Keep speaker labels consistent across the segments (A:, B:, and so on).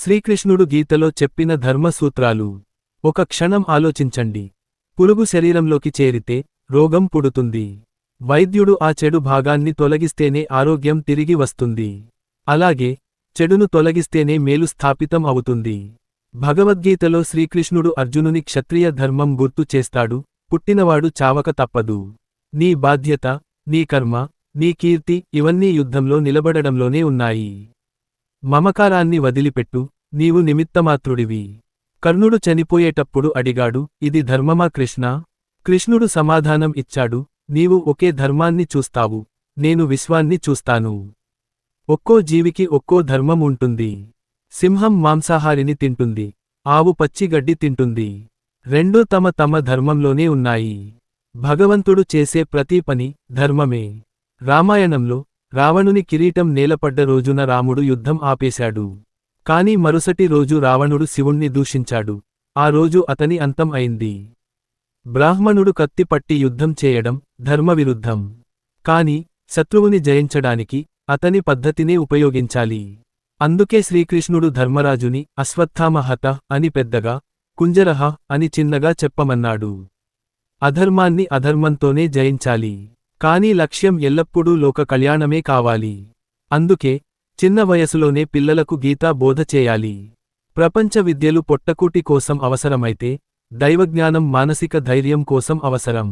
A: శ్రీకృష్ణుడు గీతలో చెప్పిన ధర్మసూత్రాలు. ఒక క్షణం ఆలోచించండి. పురుగు శరీరంలోకి చేరితే రోగం పుడుతుంది. వైద్యుడు ఆ చెడు భాగాన్ని తొలగిస్తేనే ఆరోగ్యం తిరిగి వస్తుంది. అలాగే చెడును తొలగిస్తేనే మేలు స్థాపితం అవుతుంది. భగవద్గీతలో శ్రీకృష్ణుడు అర్జునుని క్షత్రియ ధర్మం గుర్తు చేస్తాడు. పుట్టినవాడు చావక తప్పదు. నీ బాధ్యత, నీ కర్మ, నీ కీర్తి ఇవన్నీ యుద్ధంలో నిలబడడంలోనే ఉన్నాయి. మమకారాన్ని వదిలిపెట్టు, నీవు నిమిత్తమాత్రుడివి. కర్ణుడు చనిపోయేటప్పుడు అడిగాడు, ఇది ధర్మమా కృష్ణా? కృష్ణుడు సమాధానం ఇచ్చాడు, నీవు ఒకే ధర్మాన్ని చూస్తావు, నేను విశ్వాన్ని చూస్తాను. ఒక్కో జీవికి ఒక్కో ధర్మం ఉంటుంది. సింహం మాంసాహారిని తింటుంది, ఆవు పచ్చిగడ్డి తింటుంది. రెండూ తమ తమ ధర్మంలోనే ఉన్నాయి. భగవంతుడు చేసే ప్రతి పని ధర్మమే. రామాయణంలో రావణుని కిరీటం నేలపడ్డ రోజున రాముడు యుద్ధం ఆపేశాడు. కాని మరుసటి రోజు రావణుడు శివుణ్ణి దూషించాడు. ఆ రోజు అతని అంతం అయింది. బ్రాహ్మణుడు కత్తి పట్టి యుద్ధం చేయడం ధర్మవిరుద్ధం. కాని శత్రువుని జయించడానికి అతని పద్ధతినే ఉపయోగించాలి. అందుకే శ్రీకృష్ణుడు ధర్మరాజుని అశ్వత్థామహత అని పెద్దగా, కుంజరహ అని చిన్నగా చెప్పమన్నాడు. అధర్మాన్ని అధర్మంతోనే జయించాలి. కాని లక్ష్యం ఎల్లప్పుడూ లోక కళ్యాణమే కావాలి. అందుకే చిన్న వయసులోనే పిల్లలకు గీతా బోధ చేయాలి. ప్రపంచ విద్యలు పొట్టకూటి కోసం అవసరమైతే దైవజ్ఞానం మానసిక ధైర్యం కోసం అవసరం.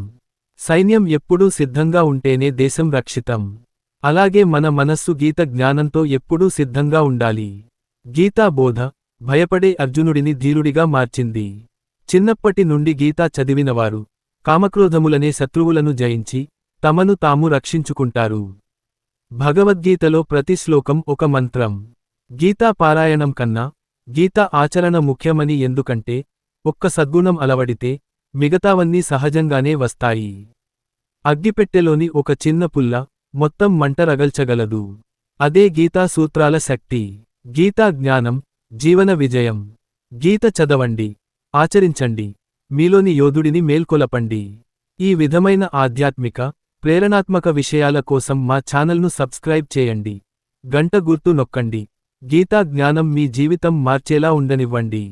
A: సైన్యం ఎప్పుడూ సిద్ధంగా ఉంటేనే దేశం రక్షితం. అలాగే మన మనస్సు గీత జ్ఞానంతో ఎప్పుడూ సిద్ధంగా ఉండాలి. గీతా బోధ భయపడే అర్జునుడిని ధీరుడిగా మార్చింది. చిన్నప్పటి నుండి గీతా చదివినవారు కామక్రోధములనే శత్రువులను జయించి తమను తాము రక్షించుకుంటారు. భగవద్గీతలో ప్రతి శ్లోకం ఒక మంత్రం. గీతా పారాయణం కన్నా గీతా ఆచరణ ముఖ్యమని. ఎందుకంటే ఒక్క సద్గుణం అలవడితే మిగతావన్నీ సహజంగానే వస్తాయి. అగ్గిపెట్టెలోని ఒక చిన్న పుల్ల మొత్తం మంట రగల్చగలదు. అదే గీతా సూత్రాల శక్తి. గీతా జ్ఞానం జీవన విజయం. గీత చదవండి, ఆచరించండి, మీలోని యోధుడిని మేల్కొలపండి. ఈ విధమైన ఆధ్యాత్మిక, ప్రేరణాత్మక విషయాల కోసం మా ఛానల్ను సబ్స్క్రైబ్ చేయండి. గంట గుర్తు నొక్కండి. గీతా జ్ఞానం మీ జీవితం మార్చేలా ఉండనివ్వండి.